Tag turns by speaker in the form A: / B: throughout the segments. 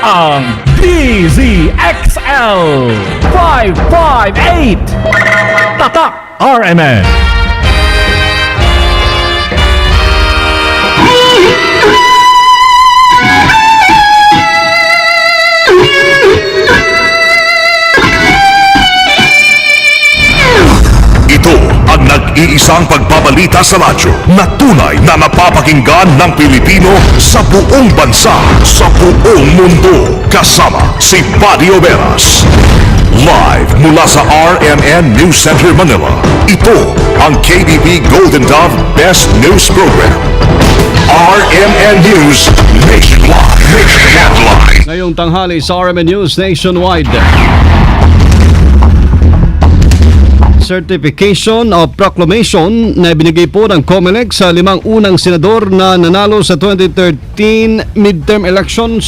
A: ang DZXL 558 Tatak RMN.
B: Iisang pagbabalita sa radyo na tunay na napapakinggan ng Pilipino sa buong bansa, sa buong mundo. Kasama si Buddy Oberas. Live mula sa RMN News Center Manila. Ito ang KBP Golden Dove Best News Program. RMN News Nationwide.
C: Ngayong tanghali sa RMN News Nationwide. Certification of Proclamation na ibinigay po ng COMELEC sa 5 unang senador na nanalo sa 2013 midterm elections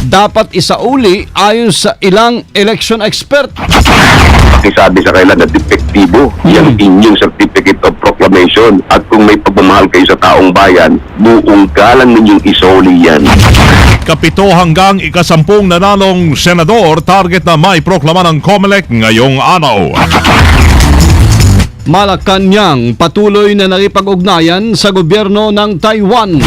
C: dapat isauli ayon sa ilang election expert.
D: Pakisabi sa kailan na depektibo yung inyong Certificate of Proclamation at kung may pagmamahal kayo sa taong bayan, buong galang ninyong isoli yan.
B: Kapito hanggang ika-10 nanalong senador target na may proklama ng COMELEC ngayong araw.
C: Malacanang patuloy na nakipag-ugnayan sa gobyerno ng Taiwan.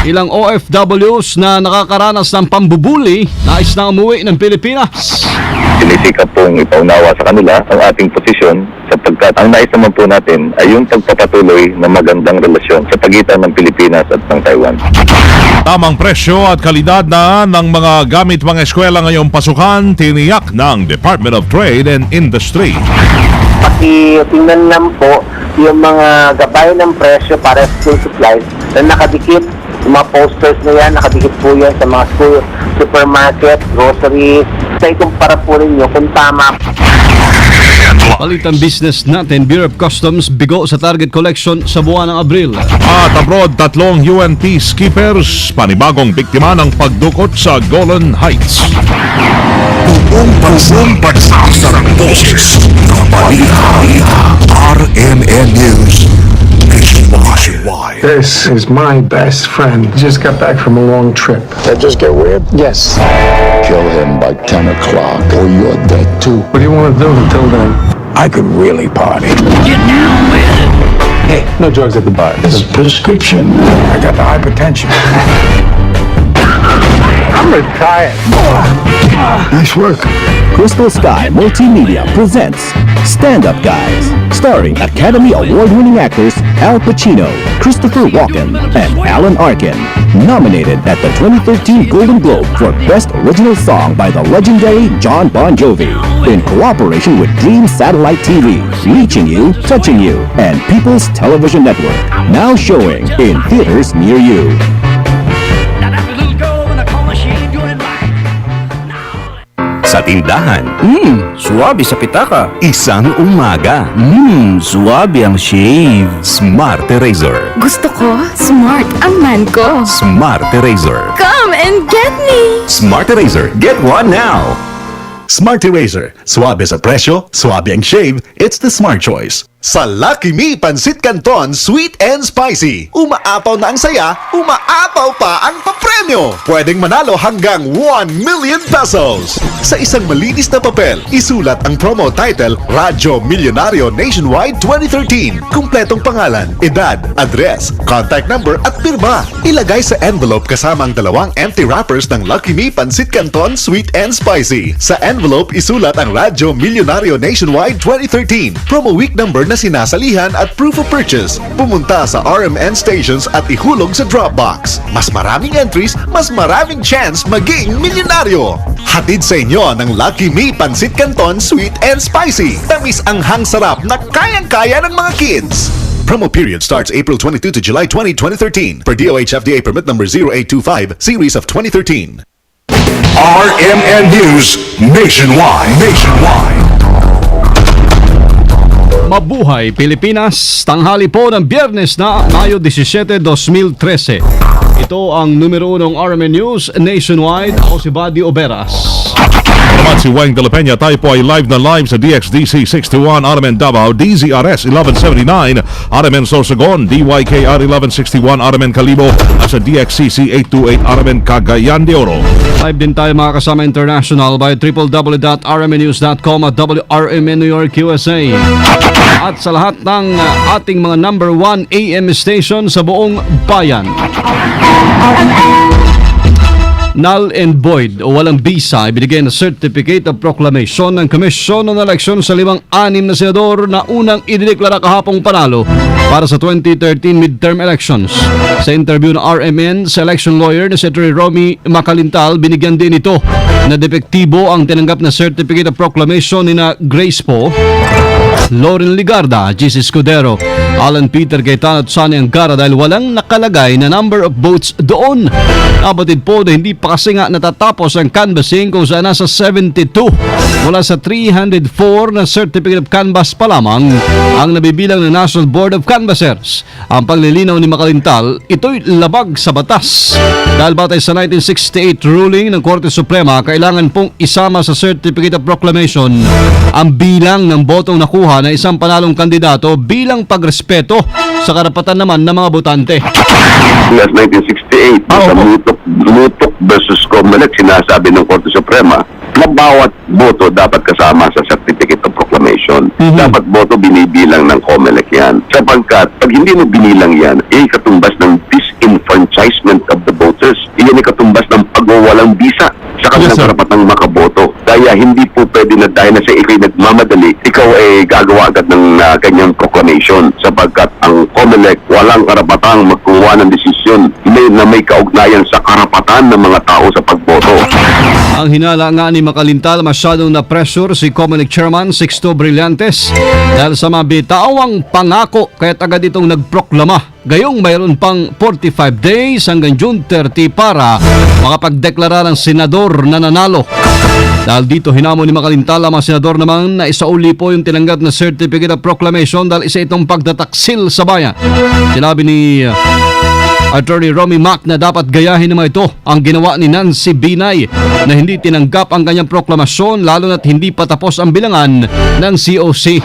C: Ilang OFWs na nakakaranas ng pambubuli nais na umuwi ng Pilipinas.
D: Sinisikap pong ipaunawa sa kanila ang ating posisyon sapagkat ang nais naman po natin ay yung pagpapatuloy ng magandang relasyon sa pagitan ng Pilipinas at ng Taiwan.
B: Tamang presyo at kalidad na ng mga gamit mga eskwela ngayong pasukan, tiniyak ng Department of Trade and Industry.
E: Tingnan lang po yung mga gabay ng presyo para sa school supplies na nakadikit. Yung mga posters na yan, nakadikit po yan sa mga school, supermarket, groceries. Sa ikumpara po ninyo kung tama.
C: Palitang business natin, Bureau of Customs bigo sa target collection sa buwan ng Abril.
B: At abroad, 3 UN peacekeepers panibagong biktima ng pagdukot sa Golan Heights. Buong bansa sa boses ng balita. RMN News Nationwide.
F: This is my best friend. Just got back from a long trip.
G: That just get weird?
F: Yes.
G: Kill him by 10 o'clock or you're dead too.
F: What do you want to do until then?
G: I could really party.
A: Get down with it.
F: Hey, no drugs at the bar.
G: This is prescription. I got the hypertension.
F: I'm retired.
G: Nice work.
H: Crystal Sky Multimedia presents Stand Up Guys, starring Academy Award-winning actors Al Pacino, Christopher Walken, and Alan Arkin. Nominated at the 2013 Golden Globe for Best Original Song by the legendary John Bon Jovi. In cooperation with Dream Satellite TV, reaching you, touching you, and People's Television Network. Now showing in theaters near you.
I: Sa tindahan, suwabe sa pitaka. Isang umaga, suwabe ang shave. Smart Eraser.
J: Gusto ko, smart ang man ko.
I: Smart Eraser.
J: Come and get me!
I: Smart Eraser, get one now.
K: Smart Eraser. Suwabe sa presyo, suwabe ang shave. It's the smart choice. Sa Lucky Me Pansit Canton Sweet and Spicy, umaapaw na ang saya, umaapaw pa ang papremyo. Pwedeng manalo hanggang 1 million pesos. Sa isang malinis na papel, isulat ang promo title Radyo Milyonaryo Nationwide 2013. Kumpletong pangalan, edad, address, contact number at pirma. Ilagay sa envelope kasama ang 2 empty wrappers ng Lucky Me Pansit Canton Sweet and Spicy. Sa envelope, isulat ang Radyo Milyonaryo Nationwide 2013. Promo week number na sinasalihan at proof of purchase. Pumunta sa RMN stations at ihulog sa Dropbox. Mas maraming entries, mas maraming chance maging milyonaryo. Hatid sa inyo ng Lucky Me Pansit Canton Sweet and Spicy. Tamis ang hang sarap na kayang-kaya ng mga kids. Promo period starts April 22 to July 20, 2013. Per DOH FDA permit number 0825, series of 2013.
B: RMN News Nationwide.
C: Mabuhay Pilipinas, tanghali po ng Biyernes na Mayo 17, 2013. Ito ang numero 1 RMN News Nationwide. Ako si Buddy Oberas.
L: Naman si Wang de la Peña, tayo po ay live na live sa DXDC 621 RMN Davao, DZRS 1179 RMN Sorsogon, DYKR 1161 RMN Calibo at sa DXCC 828 RMN Cagayan de Oro.
C: Live din tayo mga kasama international by www.rmnews.com at WRMN New York, USA. At sa lahat ng ating mga number 1 AM station sa buong bayan. Null and void o walang bisa ibinigay na Certificate of Proclamation ng Komisyon ng Eleksyon sa 5-6 na senador na unang idineklara kahapong panalo para sa 2013 midterm elections. Sa interview ng RMN sa election lawyer na Secretary Romy Macalintal, binigyan din ito na depektibo ang tinanggap na Certificate of Proclamation ni na Grace Poe, Lauren Ligarda, GC Escudero, Alan Peter Cayetano at Sonny Angara dahil walang nakalagay na number of votes doon. Nabatid po na hindi pa kasi nga natatapos ang canvassing kung saan nasa 72 mula sa 304 na certificate of canvass pa lamang ang nabibilang ng National Board of Canvassers. Ang paglilinaw ni Macalintal, ito'y labag sa batas. Dahil batay sa 1968 ruling ng Korte Suprema, kailangan pong isama sa Certificate of Proclamation ang bilang ng botong nakuha na isang panalong kandidato bilang pagrespeto sa karapatan naman ng mga botante.
D: Last 1968, sa Mutok versus Comelec, sinasabi ng Korte Suprema na bawat boto dapat kasama sa Certificate of Proclamation. Dapat boto binibilang ng Comelec yan. Sapagkat pag hindi mo binilang yan, katumbas ng disenfranchisement of the voters. Iyan ay katumbas ng pagwawalang bisa sa kanilang karapatang makaboto. Kaya hindi po pwede na dahil na sa ikay nagmamadali, ikaw ay gagawa agad ng kanyang proclamation sapagkat ang COMELEC walang karapatang magkuha ng desisyon na may kaugnayan sa karapatan ng mga tao sa pagboto.
C: Ang hinala nga ni Macalintal, masyadong na-pressure si COMELEC Chairman Sixto Brillantes dahil sa mabitawang pangako kaya't agad itong nagproklama. Gayong mayroon pang 45 days hanggang June 30 para makapagdeklara ng senador na nanalo. Dahil dito hinamon ni Macalintal ang mga senador naman na isauli po yung tinanggap na Certificate of Proclamation dahil isa itong pagtataksil sa bayan. Sinabi ni Attorney Romy Mac na dapat gayahin naman ito ang ginawa ni Nancy Binay na hindi tinanggap ang kanyang proklamasyon lalo na't hindi pa tapos ang bilangan ng COC.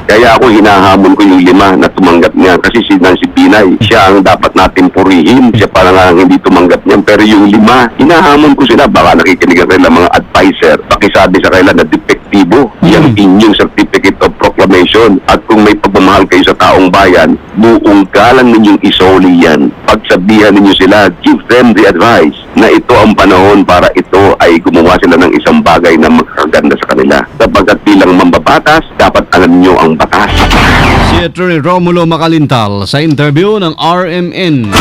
D: Kaya ako hinahamon ko yung 5 na tumanggap niya kasi si Nancy Binay, siya ang dapat natin purihin. Siya parang hindi tumanggap niyan. Pero yung 5, hinahamon ko sila. Baka nakikinig rin ng mga advisor. Pakisabi sa kanila na depektibo yung inyong Certificate of Proclamation. At kung may pagmamahal kayo sa taong bayan, buong galang ninyong isoli yan. Pagsabihan ninyo sila, give them the advice na ito ang panahon para ito ay gumawa sila ng isang bagay na magkaganda sa kanila. Sapagkat bilang mambabatas, dapat alam nyo ang batas.
C: Si Attorney Romulo Macalintal sa interview ng RMN.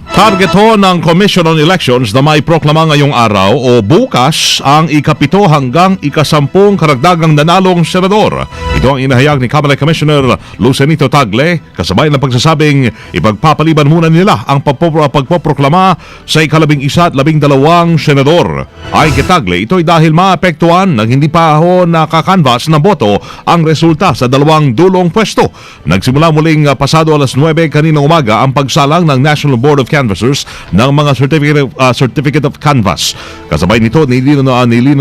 L: Target ho ng Commission on Elections na may proklama ngayong araw o bukas ang ika-7 hanggang ika-10 karagdagang nanalong senador. Ito ang inahayag ni Cabinet Commissioner Lucenito Tagle kasabay ng pagsasabing ipagpapaliban muna nila ang pagpoproklama sa ika-11 at 12 senador. Ay kay Tagle, ito'y dahil maapektuhan ng hindi pa ho nakakanvas ng boto ang resulta sa 2 dulong pwesto. Nagsimula muling pasado alas 9 kaninang umaga ang pagsalang ng National Board of Canvassers ng mga certificate of canvass. Kasabay nito, nilino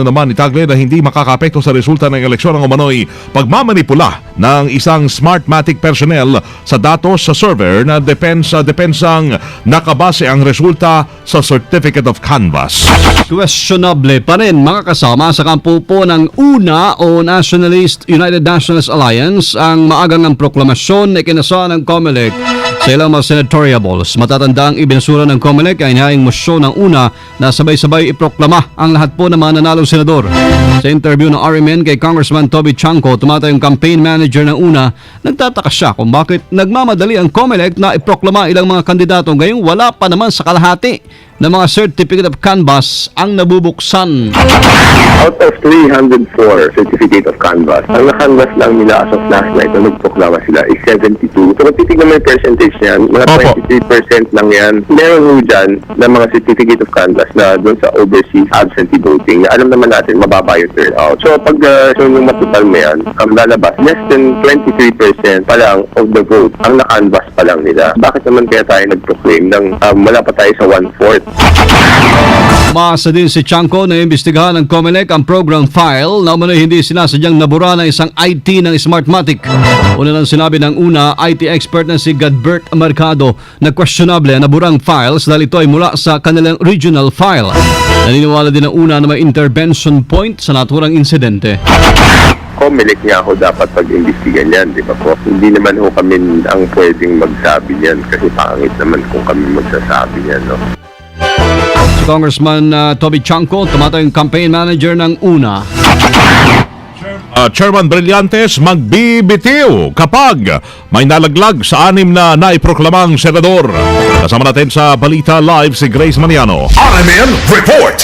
L: naman ni Tagle na hindi makakapekto sa resulta ng eleksyon ng umano'y pagmamanipula ng isang Smartmatic personnel sa datos sa server na depensang nakabase ang resulta sa certificate of canvass.
C: Questionable pa rin mga kasama sa kampo po ng UNA o United Nationalist Alliance ang maagang ng proklamasyon na ikinasa ng COMELEC sa ilang mga senatoriables. Matatanda ang ibinasura ng COMELEC ay inihayang mosyon ng UNA na sabay-sabay iproklama ang lahat po ng mga nanalong senador. Sa interview ng RMN kay Congressman Toby Chanco, tumatayong campaign manager ng UNA, nagtataka siya kung bakit nagmamadali ang COMELEC na iproklama ilang mga kandidato ngayong wala pa naman sa kalahati ng mga certificate of canvass ang nabubuksan.
D: Out of 304 certificate of canvass, ang na-canvass lang nila as of last night na nagproklama sila is 72. So kung titignan mo yung percentage niyan, mga 23% lang yan. Meron mo dyan na mga certificate of canvass na doon sa overseas absentee voting. Alam naman natin, mababa yung turnout. So pag yung matutal mo yan, ang lalabas, less than 23% pa lang of the vote ang na-canvass pa lang nila. Bakit naman kaya tayo nag-proclaim ng wala pa tayo sa 1/4
C: Umaasa din si Chanco na imbestigahan ng COMELEC ang program file na umano'y hindi sinasadyang nabura ng isang IT ng Smartmatic. Una lang sinabi ng IT expert na si Gadbert Mercado na questionable na naburang files dahil ito ay mula sa kanilang regional file. Naniniwala din ng una na may intervention point sa naturang insidente.
D: COMELEC nga ho dapat pag-imbestigan yan, di ba po? Hindi naman ho kami ang pwedeng magsabi yan kasi pangit naman kung kami magsasabi yan, no?
C: Si Congressman Toby Chanco, tumatayong campaign manager ng una.
L: Chairman Brillantes magbibitiw kapag may nalaglag sa 6 na naiproklamang senador. Kasama natin sa Balita Live si Grace Maniano.
B: RMN Report!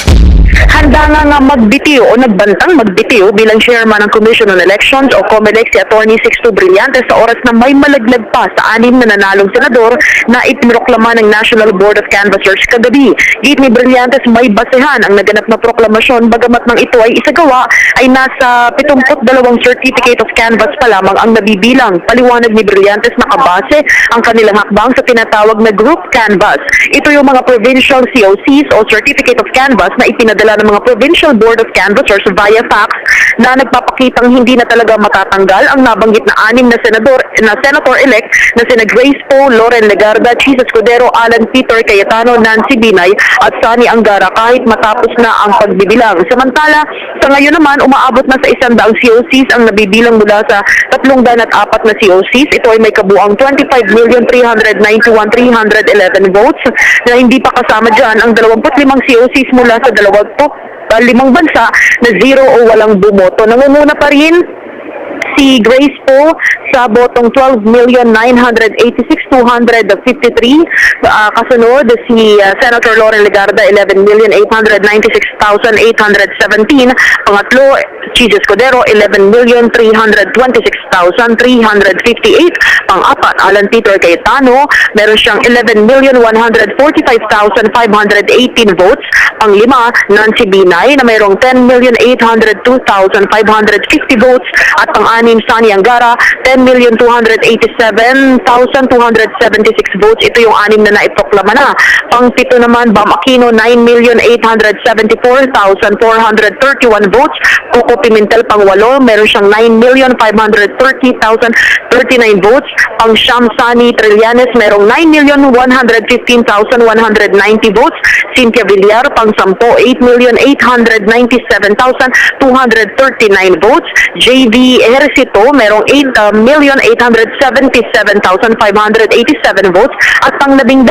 M: Handa nga magbitiw o nagbantang magbitiw bilang chairman ng Commission on Elections o COMELEC si Atty. Sixto Brillantes sa oras na may malaglag pa sa 6 na nanalong senador na ipinoklama ng National Board of Canvassers kagabi. Git ni Brillantes may basehan ang naganap na proklamasyon bagamat nang ito ay isagawa ay nasa 72 certificate of canvass pa lamang ang nabibilang. Paliwanag ni Brillantes nakabase ang kanilang hakbang sa tinatawag na group canvass. Ito yung mga provincial COCs o certificate of canvass na ipinadala ng mga Provincial Board of Canvassers via fax na nagpapakitang hindi na talaga matatanggal ang nabanggit na 6 na senator-elect na sina Grace Poe, Loren Legarda, Chis Escudero, Alan Peter Cayetano, Nancy Binay at Sonny Angara kahit matapos na ang pagbibilang. Samantala, sa ngayon naman, umaabot na sa 100 COCs ang nabibilang mula sa 304 na COCs. Ito ay may kabuang 25,391,311 votes na hindi pa kasama dyan ang 25 COCs mula sa 5 bansa na 0 o walang bumoto. Nangunguna pa rin si Grace Poe sa botong 12,986,253. Kasunod si Senator Loren Legarda 11,896,817. Pangatlo, Chis Escudero 11,326,358. Pang-apat, Alan Peter Cayetano, meron siyang 11,145,518 votes. Pang-lima, Nancy Binay na mayroong 10,802,550 votes. At pang-anim, Sonny Angara, 10,287,276 votes. Ito yung 6 na naiproklama na. Pang-pito naman, Bam Aquino, 9,874,431 votes. Coco Pimentel, pang-walo, meron siyang 9,530,039 votes. Pang-siyam, Sonny Trillanes, merong 9,115,190 votes. Cynthia Villar, pang-sampo, 8,897,239 votes. JV Ejercito, merong 8,877,587 votes. At pang-12,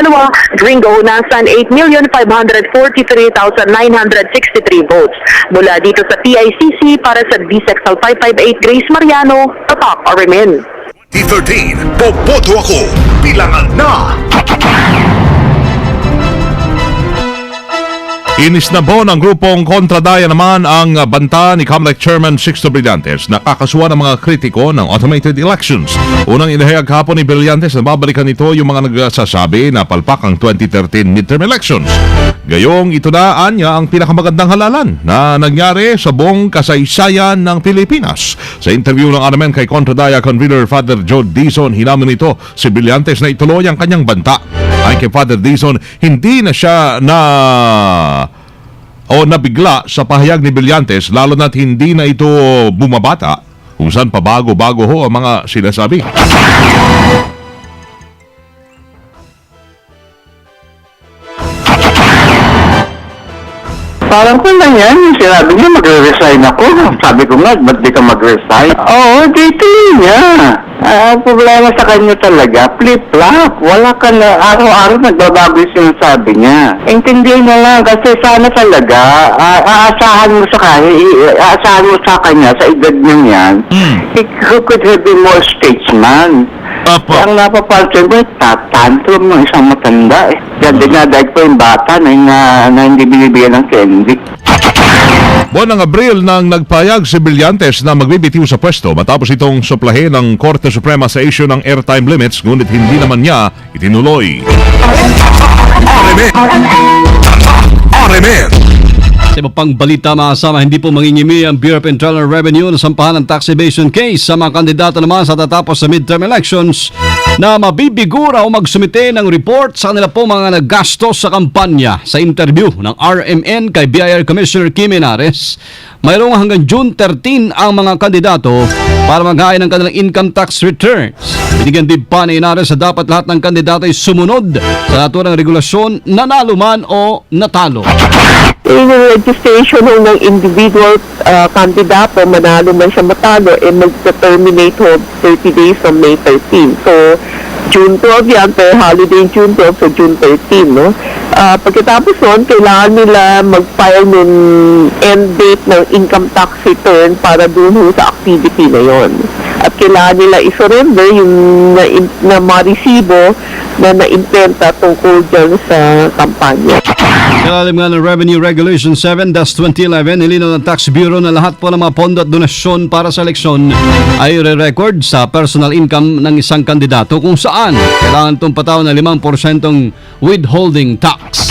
M: Gringo Nasan, 8,543,963 votes. Mula dito sa PICC para sa DSEXL 558, Grace Mariano, Tatak RMN.
B: T13, boboto ako, bilangan na!
L: Inisnabo ng grupong kontradaya naman ang banta ni COMELEC Chairman Sixto Brillantes na kakasuhan ng mga kritiko ng automated elections. Unang inahayag hapon ni Brillantes na babalikan nito yung mga nagsasabi na palpak ang 2013 midterm elections. Gayong ito na anya ang pinakamagandang halalan na nangyari sa buong kasaysayan ng Pilipinas. Sa interview ng RMN kay kontradaya convener Father Joe Dizon, hinamin nito si Brillantes na ituloy ang kanyang banta. Ay kay Father Dizon, hindi na siya nabigla sa pahayag ni Brillantes lalo na't hindi na ito bumabata kung saan pabago-bago ho ang mga sinasabi.
E: Parang kung lang yan, sinabi niya magre-resign ako. Sabi ko nga, ba't di ka mag-resign? Oo, dito niya. Ang problema sa kanya talaga, flip-flop. Wala ka na, araw-araw nagbabago yung sinasabi niya. Intindihin na lang, kasi sana talaga, aasahan mo sa kanya, sa edad niya yan, he could have been more statesman. Ang napapansin mo, tantrum ng isang matanda. Yan, dinadaig pa yung bata na hindi binibigyan ng candy.
L: Buwan ng Abril nang nagpayag si Brillantes na magbibitiw sa pwesto matapos itong suplahin ng Korte Suprema sa issue ng airtime limits, ngunit hindi naman niya itinuloy.
B: RMN!
C: Si Sa iba pang balita mga kasama, hindi po mangingimi ang Bureau of Internal Revenue na sampahan ng tax evasion case sa mga kandidato naman sa tatapos sa midterm elections na mabibigura o magsumite ng report sa kanila po mga naggastos sa kampanya. Sa interview ng RMN kay BIR Commissioner Kim Henares, mayroong hanggang June 13 ang mga kandidato para maghain ng kanilang income tax returns. Binigyan din pa ni Henares sa dapat lahat ng kandidato ay sumunod sa naturang regulasyon, nanalo man o natalo.
M: Yung registration ng individual kandidato, manalo man siya matalo, mag-terminate 30 days from May 13. So, June 12 yan, per holiday June 12, so June 13, no? Pagkatapos nun, kailangan nila mag-file ng end date ng income tax return para dun sa activity na yon. At kailangan nila isurrender yung na maresibo na naimpenta tungkol dyan sa kampanya.
C: Ilalim nga ng Revenue Regulation 7-2011, nilinaw ng Tax Bureau na lahat po ng mga pondo at donasyon para sa eleksyon ay re-record sa personal income ng isang kandidato kung saan kailangan itong pataw na 5% withholding tax.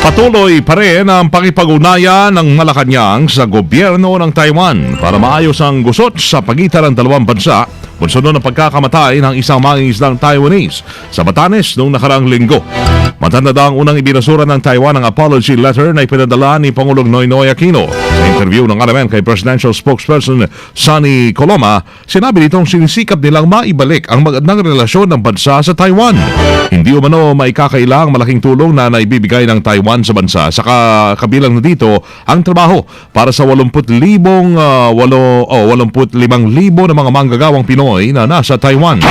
L: Patuloy pa rin ang pakipag-ugnayan ng Malacanang sa gobyerno ng Taiwan para maayos ang gusot sa pagitan ng dalawang bansa bunsunod ng pagkakamatay ng isang mangingisdang Taiwanese sa Batanes noong nakaraang linggo. Matanda ang unang ibinasura ng Taiwan ang apology letter na ipinadala ni Pangulong Noynoy Aquino. Sa interview ng RMN kay Presidential Spokesperson Sonny Coloma, sinabi nitong sinisikap nilang maibalik ang magandang relasyon ng bansa sa Taiwan. Hindi umano maikakailang malaking tulong na naibibigay ng Taiwan sa bansa. Saka kabilang na dito ang trabaho para sa 85,000 na mga manggagawang Pinoy na nasa Taiwan.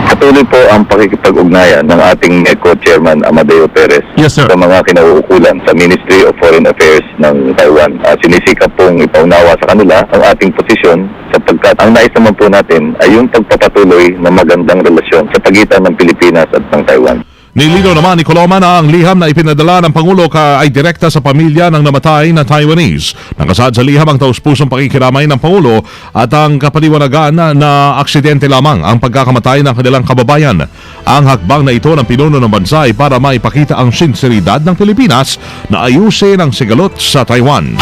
D: Patuloy po ang pakikipag-ugnayan ng ating NECO Chairman Amadeo Perez sa mga kinauukulan sa Ministry of Foreign Affairs ng Taiwan. Sinisikap pong ipaunawa sa kanila ang ating posisyon sapagkat ang nais naman po natin ay yung pagpapatuloy ng magandang relasyon sa pagitan ng Pilipinas at ng Taiwan.
L: Nilinaw naman ni Coloma na ang liham na ipinadala ng Pangulo ay direkta sa pamilya ng namatay na Taiwanese. Nakasad sa liham ang taus-pusong pakikiramay ng Pangulo at ang kapaliwanagan na aksidente lamang ang pagkakamatay ng kanilang kababayan. Ang hakbang na ito ng pinuno ng bansa ay para maipakita ang sinseridad ng Pilipinas na ayusin ang sigalot sa Taiwan.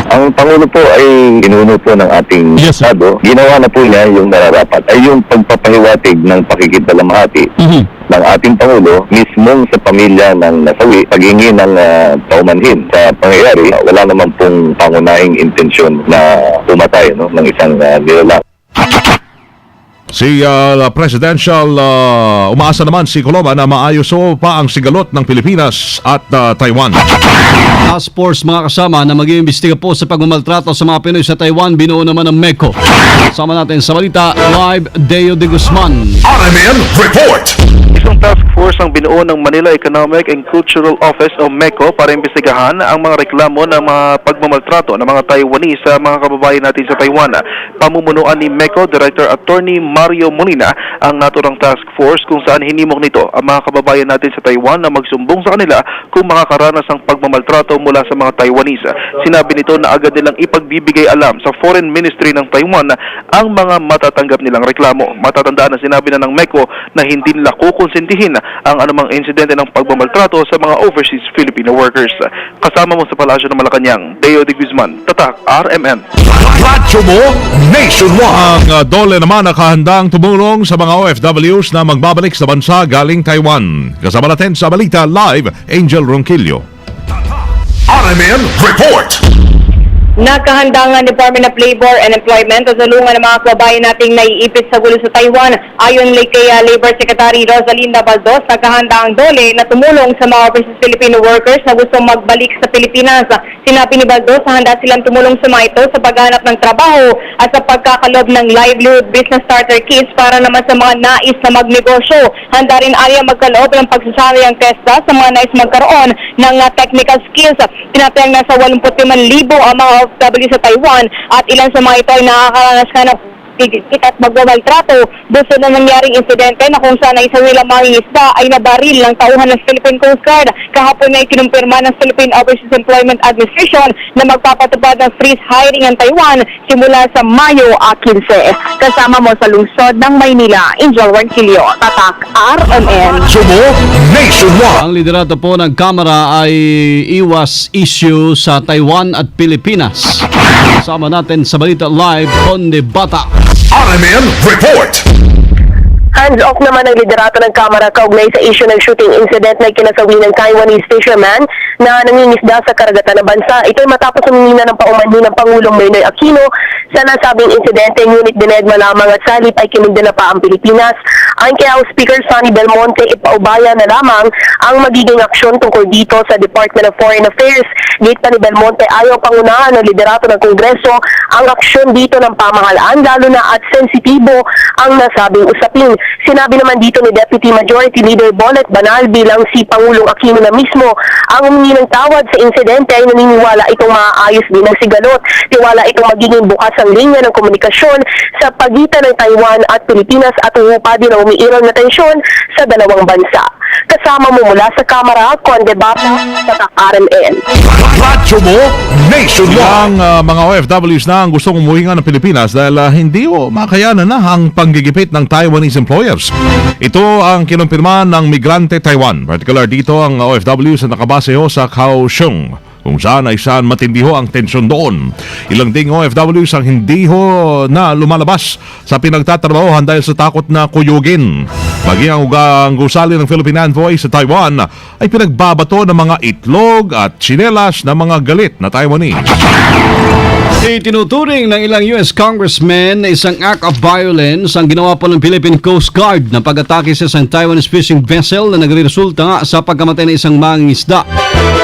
D: Ang Pangulo po ay inuno po ng ating Estado. Ginawa na po niya yung nararapat ay yung pagpapahiwatig ng pakikidalamhati ng ating Pangulo mismong sa pamilya ng nasawi, paghingi ng paumanhin sa pangyayari. Wala naman pong pangunahing intensyon na pumatay ng isang nilalang.
L: Si Presidential umaasa naman si Coloma na maayos pa ang sigalot ng Pilipinas at Taiwan.
C: Task Force mga kasama na mag-iimbestiga po sa pagmamaltrato sa mga Pinoy sa Taiwan, binuo naman ng MECO. Kasama natin sa balita, live Deo de Guzman.
B: RMN Report!
N: Isang task force ang binuo ng Manila Economic and Cultural Office o MECO para imbestigahan ang mga reklamo ng mga pagmamaltrato ng mga Taiwanese sa mga kababayan natin sa Taiwan. Pamumunuan ni MECO Director Attorney Mario Molina ang naturang task force kung saan hinimok nito ang mga kababayan natin sa Taiwan na magsumbong sa kanila kung makakaranas ng pagmamaltrato mula sa mga Taiwanese. Sinabi nito na agad nilang ipagbibigay alam sa Foreign Ministry ng Taiwan ang mga matatanggap nilang reklamo. Matatandaan na sinabi na ng MECO na hindi nila kukonsintihin ang anumang insidente ng pagmamaltrato sa mga overseas Filipino workers. Kasama mo sa Palasyo ng Malacanang, Deo de Guzman, Tatak, RMN.
B: Radyo mo, Nationwide!
L: Ang DOLE naman nakahandang tumulong sa mga OFWs na magbabalik sa bansa galing Taiwan. Kasama natin sa balita live, Angel Ronquillo.
B: RMN Report!
O: Nakahanda nga Department of Labor and Employment sa tulungan ng mga kababayan nating naiipit sa gulo sa Taiwan. Ayon kay Labor Secretary Rosalinda Baldos, nakahanda ang DOLE na tumulong sa mga overseas Filipino workers na gustong magbalik sa Pilipinas. Sinabi ni Baldos na handa silang tumulong sa mga ito sa paghanap ng trabaho at sa pagkakalob ng livelihood business starter kits para naman sa mga nais na magnegosyo. Handa rin area magkaloob ng pagsasariang testa sa mga nais magkaroon ng technical skills. Tinatayang nasa 85,000 ang mga OFW sa Taiwan at ilan sa mga ito ay nakakaranas ka ng pagkikit at magmamaltrato. Gusto na nangyaring insidente na kung saan ay isa nilang mangingisda ay nabaril ng tauhan ng Philippine Coast Guard. Kahapon na ikinumpirma ng Philippine Overseas Employment Administration na magpapatupad ng freeze hiring ang Taiwan simula sa Mayo 15. Kasama mo sa lungsod ng Maynila, Angel Warquillo, Tatak, RMN.
B: Sumo Nationwide.
C: Ang liderato po ng Kamara ay iwas issue sa Taiwan at Pilipinas. Kasama natin sa Balita Live, Conde Bata.
B: RMN Report.
P: Hands-off naman ang liderato ng Kamara kaugnay sa issue ng shooting incident na kinasawi ng Taiwanese fisherman na nangingisda sa karagatan ng bansa. Ito'y matapos humingina ng paumanhin ng Pangulong Noynoy Aquino sa nasabing insidente, ngunit dinedma lamang at salip ay kinundina pa ang Pilipinas. Ayon kay House Speaker Sonny Belmonte, ipaubaya na lamang ang magiging aksyon tungkol dito sa Department of Foreign Affairs. Gate pa ni Belmonte, ayaw pangunahan ng liderato ng Kongreso ang aksyon dito ng pamahalaan, lalo na at sensitibo ang nasabing usapin. Sinabi naman dito ni Deputy Majority Leader Bolet Banal bilang si Pangulong Aquino na mismo ang humingi ng tawad sa insidente ay naniniwala itong maaayos din ang sigalot. Tiwala itong magiging bukas ang linya ng komunikasyon sa pagitan ng Taiwan at Pilipinas at huhupa din ang umiiral na tensyon sa dalawang bansa. Kasama mo mula sa Kamara, Conde Bata, sa RMN.
B: Radyo mo Nationwide.
L: Ang mga OFWs na ang gustong umuwi nga ng Pilipinas dahil hindi makayanan na ang panggigipit ng Taiwanese employers. Ito ang kinumpirma ng Migrante Taiwan. Particular dito ang OFWs na nakabase sa Kaohsiung, kung saan ay saan matindi ho ang tensyon doon. Ilang ding OFWs ang hindi ho na lumalabas sa pinagtatrabahohan dahil sa takot na kuyugin. Maging ang gusali ng Philippine Envoy sa Taiwan ay pinagbabato ng mga itlog at tsinelas ng mga galit na Taiwanese.
C: Itinuturing ng ilang US congressmen na isang act of violence ang ginawa po ng Philippine Coast Guard na pag-atake sa isang Taiwanese fishing vessel na nagresulta nga sa pagkamatay ng isang mangingisda.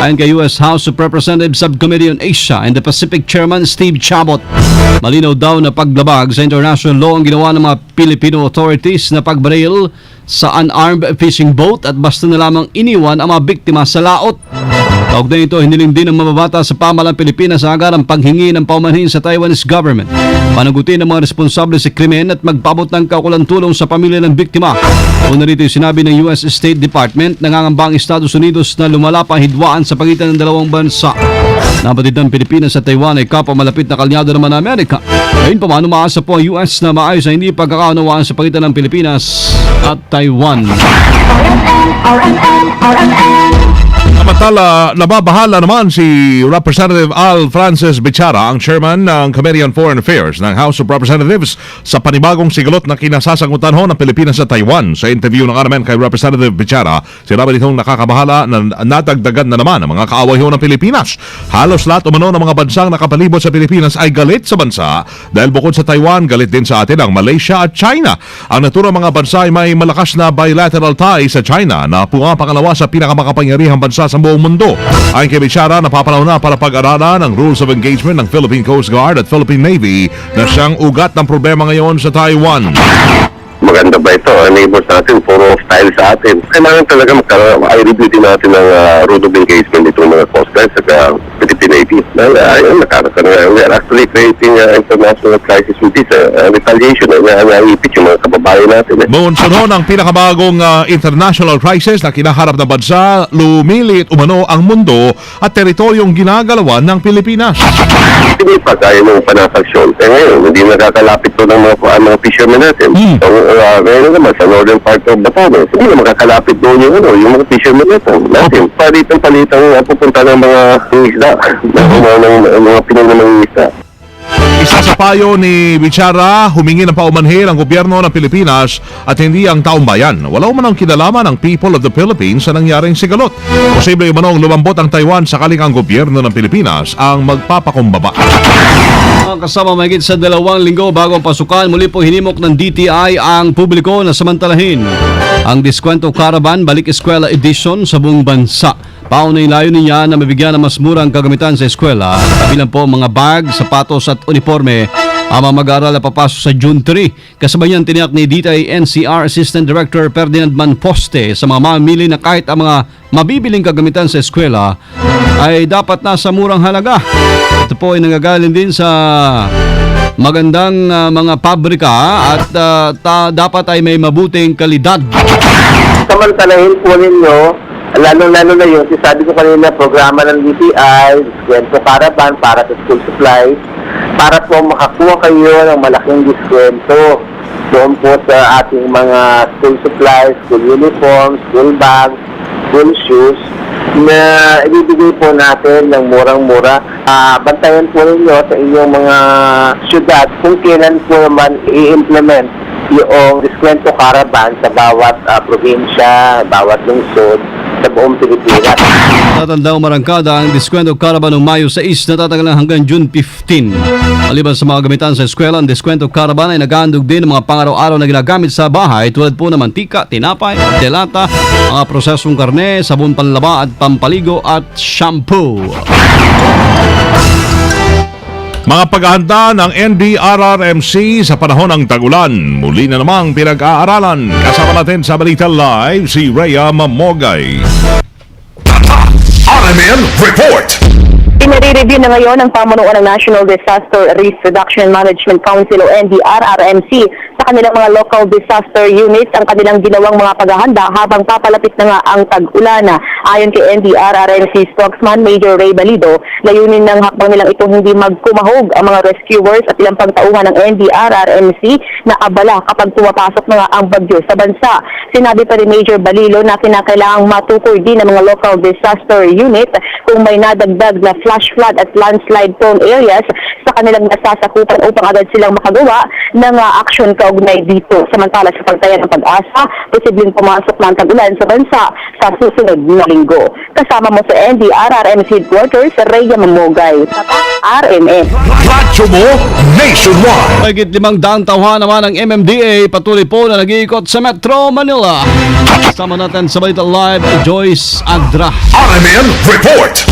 C: Ayon kay US House of Representatives Subcommittee on Asia and the Pacific Chairman Steve Chabot, malinaw daw na paglabag sa international law ang ginawa ng mga Filipino authorities na pagbaril sa unarmed fishing boat at basta na lamang iniwan ang mga biktima sa laot. Kaugnay ito, hiniling din ng mababata sa pamahalang Pilipinas sa agarang paghingi ng paumanhin sa Taiwanese government. Panagutin ng mga responsable sa krimen at magpabot ng kaukulang tulong sa pamilya ng biktima. Una rito sinabi ng US State Department, nangangamba ang Estados Unidos na lumala pa hidwaan sa pagitan ng dalawang bansa. Nabatid ng Pilipinas sa Taiwan ay kapwa malapit na kalyado naman ng Amerika. Ngayon pa man, umaasa po ang US na maayos na hindi pagkakaunawaan sa pagitan ng Pilipinas at Taiwan.
L: Samantala, nababahala naman si Representative Al Francis Bichara, ang chairman ng Committee on Foreign Affairs ng House of Representatives, sa panibagong sigalot na kinasasagutan ho ng Pilipinas sa Taiwan. Sa interview ng RMN kay Representative Bichara, sinabi nitong nakakabahala na nadagdagan na naman ang mga kaaway ho ng Pilipinas. Halos lahat umano ng mga bansang nakapalibot sa Pilipinas ay galit sa bansa dahil bukod sa Taiwan, galit din sa atin ang Malaysia at China. Ang naturang mga bansa ay may malakas na bilateral tie sa China na pumapangalawa sa pinakamakapangyarihang bansa sa buong mundo. Ayon kay Bichara, napapanahon na para pag-aralan ang rules of engagement ng Philippine Coast Guard at Philippine Navy na siyang ugat ng problema ngayon sa Taiwan.
D: Maganda ba ito? Neighbors natin, puro style sa atin. Kailangan talaga i-review din natin ng rule of engagement itong mga Coast Guard sa Philippine Navy. Ayun, we are actually creating international crisis with this retaliation. Naipit yung mga kababayan natin.
L: Monsunod ang pinakabagong international crisis na kinaharap ng bansa, lumilit umano ang mundo at teritoryong ginagalawan ng Pilipinas.
D: Hindi pa kaya ng panasaksyon. Ngayon, hindi nakakalapit to ng mga fishermen natin. Ngayon naman sa northern part of Batanes, hindi na makakalapit doon yung mga fishermen natin. Palitang pupunta ng mga isda, ng mga pinanamang isda.
L: Isa sa payo ni Bichara, humingi ng paumanhin ang gobyerno ng Pilipinas at hindi ang taong bayan. Wala man ang kinalaman ng people of the Philippines sa nangyaring sigalot. Posible manong lumambot ang Taiwan sakaling ang gobyerno ng Pilipinas ang magpapakumbaba.
C: Kasama mahigit sa 2 linggo bago ang pasukan, muli po hinimok ng DTI ang publiko na samantalahin ang Diskwento Caravan Balik Eskwela Edition sa buong bansa. Paunay layunin niya na mabigyan ng mas murang kagamitan sa eskwela, kabilang po mga bag, sapatos at uniforme ang mga mag-aaral na papasok sa June 3. Kasabay niyan tiniyak ni DTI NCR Assistant Director Ferdinand Manposte sa mga mamili na kahit ang mga mabibiling kagamitan sa eskwela ay dapat nasa murang halaga. Ito po ay nanggagaling din sa magandang mga pabrika at dapat ay may mabuting kalidad.
E: Samantalahin po ninyo, lalo-lalo na yun, sabi ko kanina, programa ng DTI, Diskwento Caravan para sa school supplies, para po makakuha kayo ng malaking diskwento doon po sa ating mga school supplies, school uniforms, school bags, school shoes, na ibibigay po natin ng murang-mura. Bantayan po ninyo sa inyong mga syudad kung kailan po naman i-implement yung Diskwento Caravan sa bawat probinsya, bawat lungsod sa buong Pilipinas.
C: Tatandang marangkada ang Diskwento Caravan noong Mayo 6 na tatagalan hanggang June 15. Maliban sa mga gamitan sa eskwela, ang Diskwento Caravan ay nag-aandog din ng mga pang-araw-araw na ginagamit sa bahay tulad po ng mantika, tinapay, delata, mga prosesong karne, sabon panlaba at pampaligo at shampoo.
L: Mga paghahanda ng NDRRMC sa panahon ng tag-ulan, muli na namang pinag-aaralan. Kasama natin sa Balita Live si Rhea Mamogay.
B: RMN Report!
P: Inire-review na ngayon ng pamunuan ng National Disaster Risk Reduction Management Council o NDRRMC sa kanilang mga local disaster units ang kanilang ginawang mga paghahanda habang papalapit na nga ang tag-ulan. Ayon kay NDRRMC spokesman Major Ray Balido, layunin ng hakbang nilang ito hindi magkumahog ang mga rescuers at ilang pagtauhan ng NDRRMC na abala kapag pumapasok na nga ang bagyo sa bansa. Sinabi pa rin Major Balilo na kinakailangang matukoy din ng mga local disaster unit kung may nadagdag na flash flood at landslide prone areas sa kanilang nasasakupan upang agad silang makagawa ng action kaugnay dito. Samantala sa pagtaya ng pag-asa, posibleng pumasok ng tag-ulan sa bansa sa susunod na linggo. Kasama mo sa NDRRMC Headquarters, Rhea Mamogay, RMN.
B: Radyo mo nationwide!
C: Mahigit 500 tauhan naman ng MMDA patuloy po na nag-iikot sa Metro Manila. Kasama natin sa Balita Live, Joyce Adra.
B: RMN Report!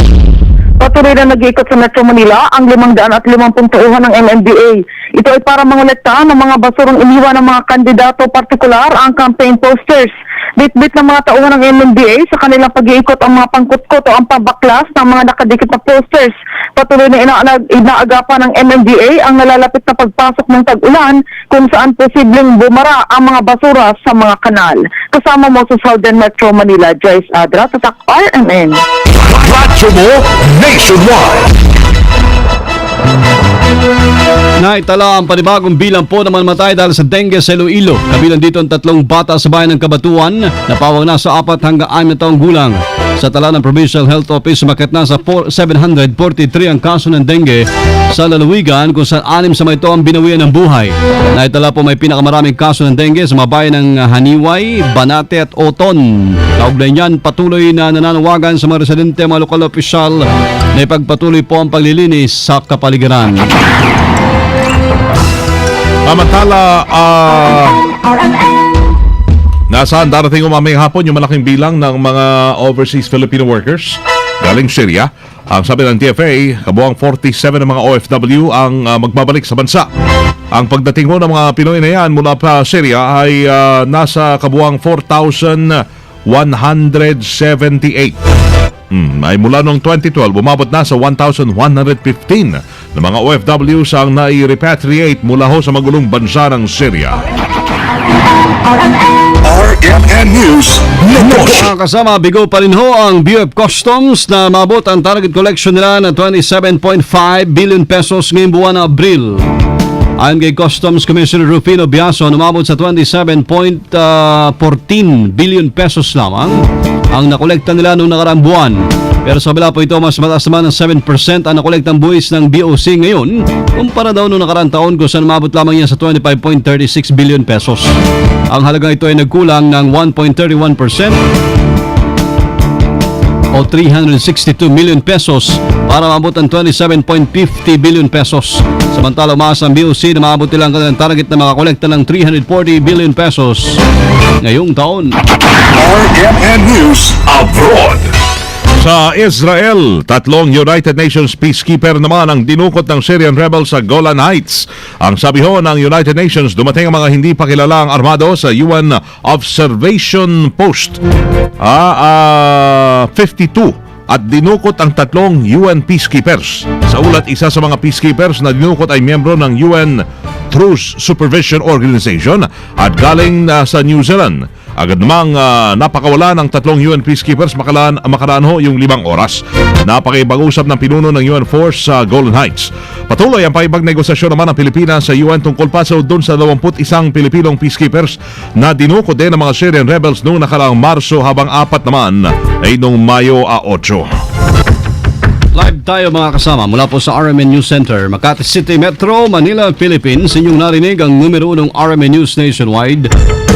M: Patuloy na nag-iikot sa Metro Manila ang 550 tauhan ng MMDA. Ito ay para mangolekta ng mga basurang iniwan ng mga kandidato, partikular ang campaign posters. Bit-bit ng mga tauhan ng MMDA sa kanilang pag-iikot ang mga pangkutkot o ang pabaklas ng mga nakadikit na posters. Patuloy na inaagapan ng MMDA ang nalalapit na pagpasok ng tag-ulan kung saan posibleng bumara ang mga basura sa mga kanal. Kasama mo sa Southern Metro Manila, Joyce Adra, Tatak RMN.
B: Radyo mo nationwide!
C: Naitala ang panibagong bilang po ng mamatay dahil sa dengue sa Iloilo. Kabilang dito ang 3 bata sa bayan ng Kabatuan na pawang nasa 4 hanggang 6 na taong gulang. Sa tala ng Provincial Health Office, sumakit na sa 743 ang kaso ng dengue sa lalawigan kung saan 6 sa mga ito ang binawian ng buhay. Naitala po may pinakamaraming kaso ng dengue sa mga bayan ng Haniway, Banate at Oton. Kaugnay niyan, patuloy na nananawagan sa mga residente mga lokal opisyal na ipagpatuloy po ang paglilinis sa kapaligiran.
L: Samantala, nasaan darating umamayang hapon yung malaking bilang ng mga overseas Filipino workers galing Syria. Ang sabi ng TFA, kabuang 47 ng mga OFW ang magbabalik sa bansa. Ang pagdating mo ng mga Pinoy na yan mula pa Syria ay nasa kabuang 4,178. Ay mula noong 2012, umabot na sa 1,115 na mga OFWs ang nai-repatriate mula ho sa magulong bansa ng Syria.
B: RMN News Negosyo.
C: Kasama, bigo pa rin ho ang Bureau of Customs na mabot ang target collection nila na 27.5 billion pesos ngayong buwan na Abril. Ayon kay Customs Commissioner Rufino Biaso, umabot sa 27.14 billion pesos lamang ang nakolekta nila noong nakaraang buwan. Pero sa kabila po ito, mas mataas naman ng 7% ang nakolektang buwis ng BOC ngayon kumpara daw noong nakaraang taon kung saan umabot lamang yan sa 25.36 billion pesos. Ang halagang ito ay nagkulang ng 1.31% o 362 million pesos para maabot ang 27.50 billion pesos. Samantala, umaasa ang BOC na maabot nila ang kanilang target na makakolekta ng 340 billion pesos ngayong taon.
B: RMN News Abroad.
L: Sa Israel, 3 United Nations peacekeeper naman ang dinukot ng Syrian rebels sa Golan Heights. Ang sabi ho ng United Nations, dumating ang mga hindi pa kilalang armado sa UN Observation Post 52 at dinukot ang 3 UN peacekeepers. Sa ulat, isa sa mga peacekeepers na dinukot ay miyembro ng UN Truce Supervision Organization at galing sa New Zealand. Agad namang napakawala ng 3 UN peacekeepers makaraan ho yung 5 oras. Napakipag-usap ng pinuno ng UN Force sa Golden Heights. Patuloy ang pakipagnegosasyon naman ng Pilipinas sa UN tungkol pa sa doon sa 21 Pilipinong peacekeepers na dinukot din ng mga Syrian rebels noong nakaraang Marso, habang 4 naman ay noong Mayo 8.
C: Live tayo mga kasama mula po sa RMN News Center, Makati City, Metro Manila, Philippines. Inyong narinig ang numero 1 RMN News Nationwide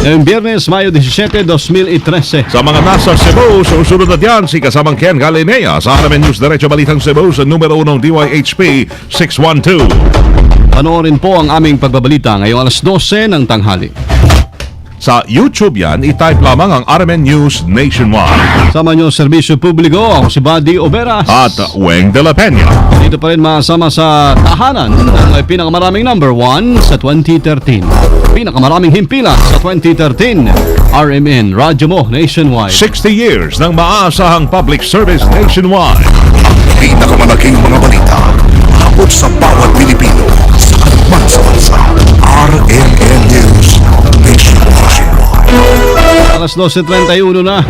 C: ngayong Biyernes, Mayo 17, 2013.
L: Sa mga nasa Cebu, susunod na diyan si kasamang Ken Galinea sa RMN News Diretso Balitang Cebu sa numero 1 DYHP 612.
C: Panoorin po ang aming pagbabalita ngayong alas 12 ng tanghali.
L: Sa YouTube yan, i-type lamang ang RMN News Nationwide.
C: Sama nyo serbisyo publiko, ako si Buddy Oberas
L: at Weng de la Peña.
C: Dito pa rin masama sa tahanan ng pinakamaraming number 1 sa 2013. Pinakamaraming himpilan sa 2013. RMN, Radyo Mo Nationwide.
L: 60 years ng maasahang public service nationwide.
B: Pinakamalaking mga balita abot sa bawat Pilipino saan man sa bansa. RMN News Nationwide.
C: Alas 12:31 na.